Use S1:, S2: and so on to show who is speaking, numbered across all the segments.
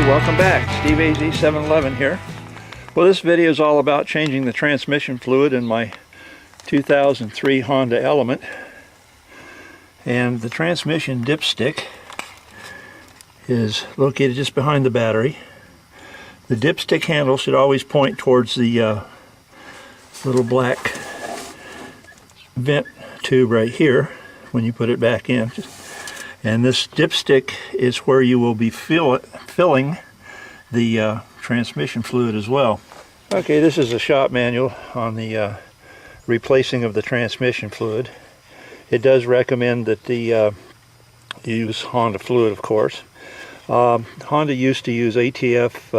S1: welcome back. Steve AZ711 here. Well, this video is all about changing the transmission fluid in my 2003 Honda Element. And the transmission dipstick is located just behind the battery. The dipstick handle should always point towards the little black vent tube right here when you put it back in. And this dipstick is where you will be filling the transmission fluid as well. Okay, this is a shop manual on the replacing of the transmission fluid. It does recommend that you use Honda fluid, of course. Honda used to use ATF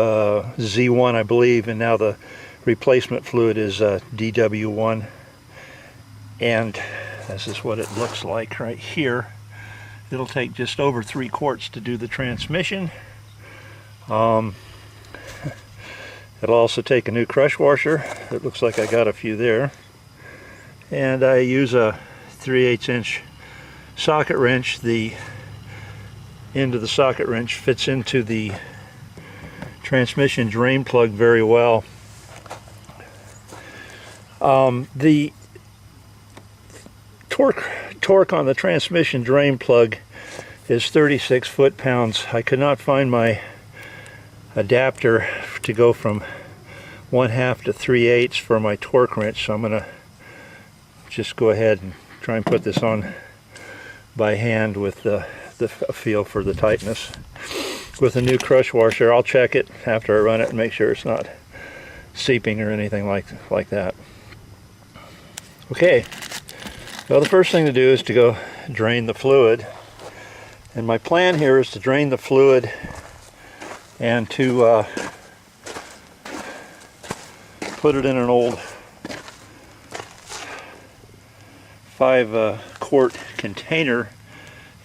S1: Z1, I believe, and now the replacement fluid is DW1. And this is what it looks like right here. It'll take just over 3 quarts to do the transmission. It'll also take a new crush washer. It looks like I got a few there. And I use a 3/8 inch socket wrench. The end of the socket wrench fits into the transmission drain plug very well. The torque on the transmission drain plug is 36 foot-pounds. I could not find my adapter to go from 1/2 to 3/8 for my torque wrench, so I'm going to just go ahead and try and put this on by hand with the feel for the tightness. With a new crush washer, I'll check it after I run it and make sure it's not seeping or anything like that. Okay. Well, the first thing to do is to go drain the fluid. And my plan here is to drain the fluid and to put it in an old 5-quart container,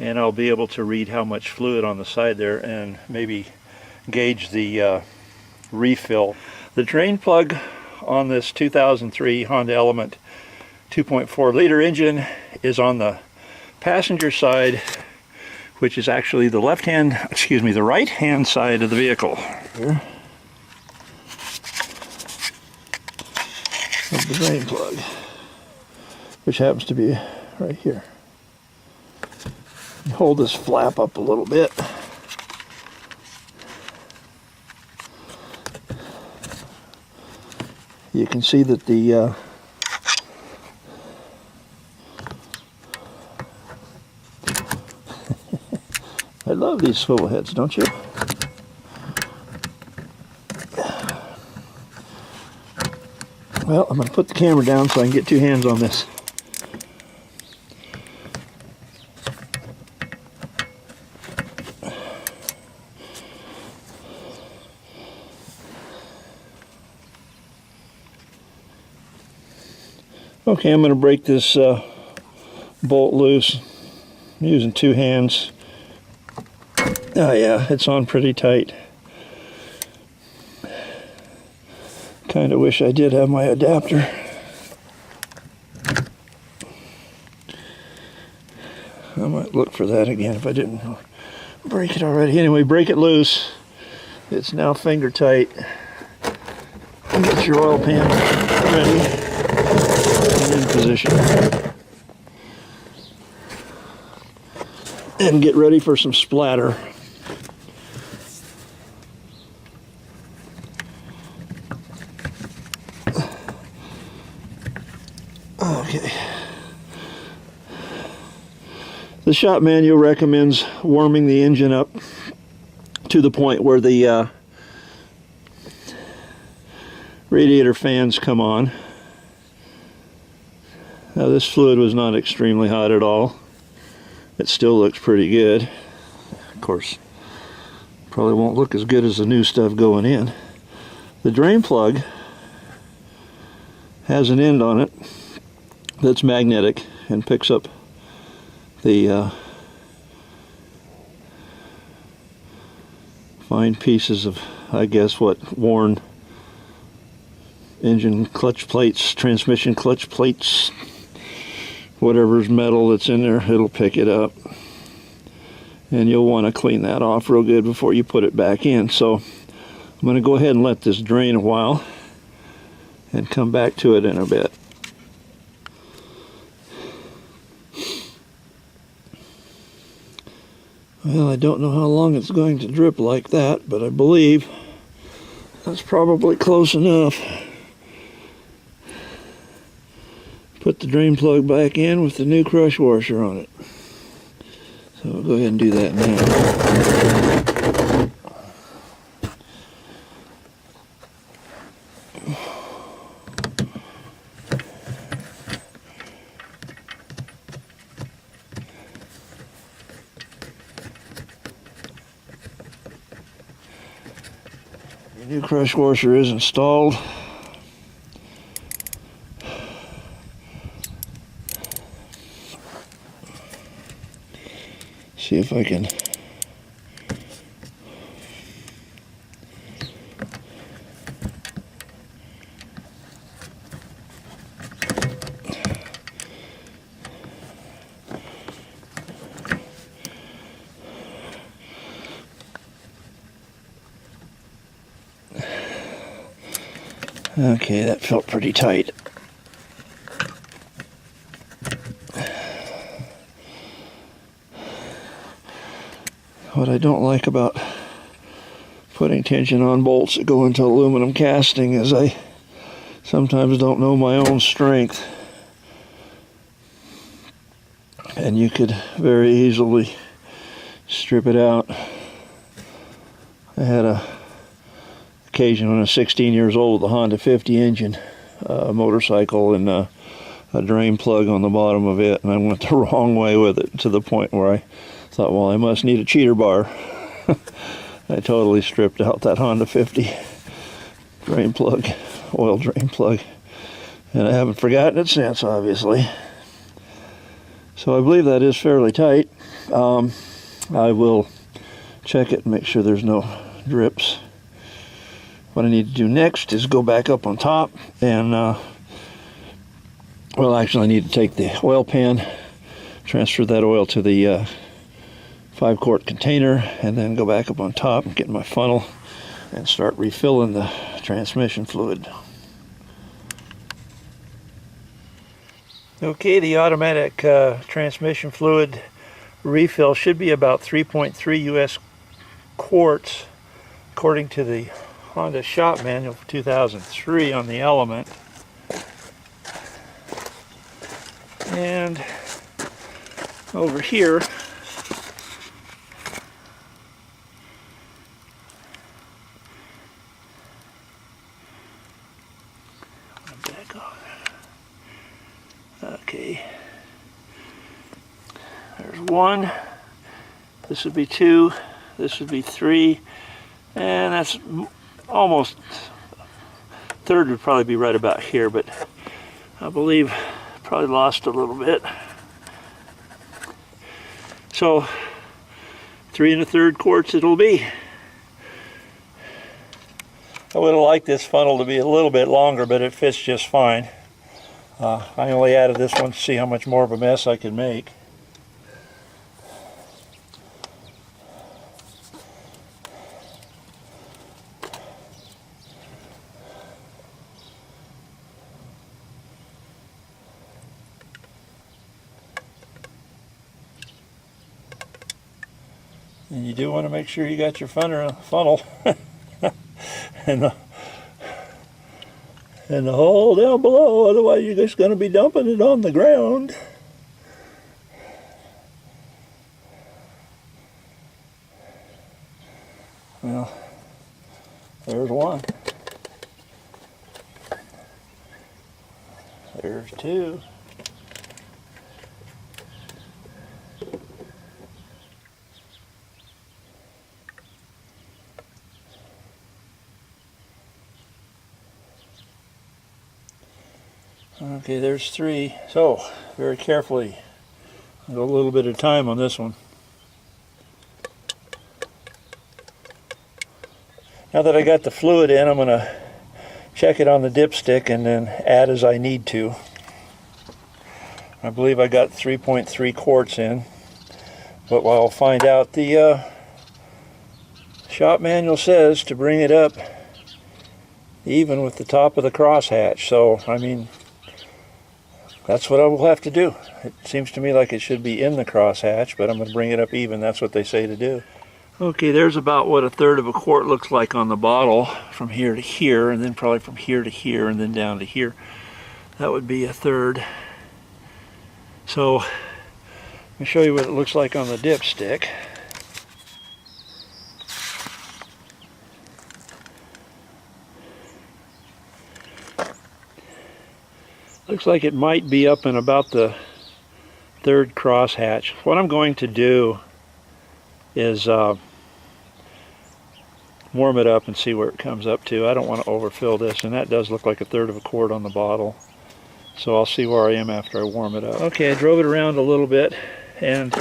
S1: and I'll be able to read how much fluid on the side there and maybe gauge the refill. The drain plug on this 2003 Honda Element 2.4 liter engine is on the passenger side, which is actually the the right hand side of the vehicle. Here. Of the drain plug, which happens to be right here. Hold this flap up a little bit. You can see that the I love these swivel heads, don't you? Well, I'm going to put the camera down so I can get 2 hands on this. Okay, I'm going to break this bolt loose. I'm using 2 hands. Oh yeah, it's on pretty tight. Kind of wish I did have my adapter. I might look for that again if I didn't break it already. Anyway, break it loose. It's now finger tight. Get your oil pan ready and in position. And get ready for some splatter. Okay. The shop manual recommends warming the engine up to the point where the radiator fans come on. Now this fluid was not extremely hot at all. It still looks pretty good. Of course, probably won't look as good as the new stuff going in. The drain plug has an end on it that's magnetic and picks up the fine pieces of, I guess, worn engine clutch plates, transmission clutch plates, whatever's metal that's in there, it'll pick it up. and you'll want to clean that off real good before you put it back in. So I'm going to go ahead and let this drain a while and come back to it in a bit. Well, I don't know how long it's going to drip like that, but I believe that's probably close enough. Put the drain plug back in with the new crush washer on it. So I'll go ahead and do that now. The new crush washer is installed. See if I can okay, that felt pretty tight. What I don't like about putting tension on bolts that go into aluminum casting is I sometimes don't know my own strength, and you could very easily strip it out. I had a occasion when I was 16 years old with a Honda 50 engine motorcycle and a drain plug on the bottom of it, and I went the wrong way with it to the point where I thought, well, I must need a cheater bar. I totally stripped out that Honda 50 drain plug, oil drain plug, and I haven't forgotten it since, obviously. So I believe that is fairly tight. I will check it and make sure there's no drips. What I need to do next is go back up on top and, well, actually I need to take the oil pan, transfer that oil to the 5-quart container, and then go back up on top and get my funnel and start refilling the transmission fluid. Okay, the automatic transmission fluid refill should be about 3.3 US quarts according to the Honda shop manual for 2003 on the Element. And over here okay, there's 1, this would be 2, this would be 3, and that's almost, third would probably be right about here, but I believe probably lost a little bit. So 3 1/3 quarts it'll be. I would have liked this funnel to be a little bit longer, but it fits just fine. I only added this one to see how much more of a mess I could make. And you do want to make sure you got your funnel and the hole down below, otherwise you're just going to be dumping it on the ground. Well, there's 1. There's 2. Okay, there's 3. So, very carefully, a little bit of time on this one. Now that I got the fluid in, I'm going to check it on the dipstick and then add as I need to. I believe I got 3.3 quarts in. But I'll find out. The shop manual says to bring it up even with the top of the crosshatch. So, I mean, that's what I will have to do. It seems to me like it should be in the crosshatch, but I'm going to bring it up even. That's what they say to do. Okay, there's about what a third of a quart looks like on the bottle, from here to here, and then probably from here to here, and then down to here. That would be a third. So, let me show you what it looks like on the dipstick. Looks like it might be up in about the third crosshatch. What I'm going to do is warm it up and see where it comes up to. I don't want to overfill this, and that does look like a third of a quart on the bottle. So I'll see where I am after I warm it up. Okay, I drove it around a little bit, and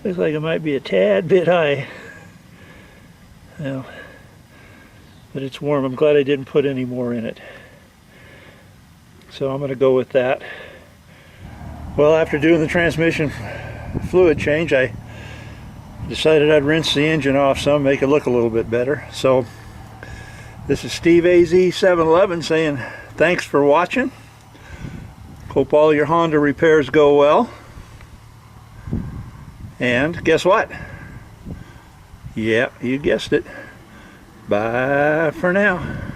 S1: looks like it might be a tad bit high. Well, but it's warm. I'm glad I didn't put any more in it. So I'm going to go with that. Well, after doing the transmission fluid change, I decided I'd rinse the engine off some, make it look a little bit better. So this is Steve AZ711 saying thanks for watching. Hope all your Honda repairs go well. And guess what? Yeah, you guessed it. Bye for now.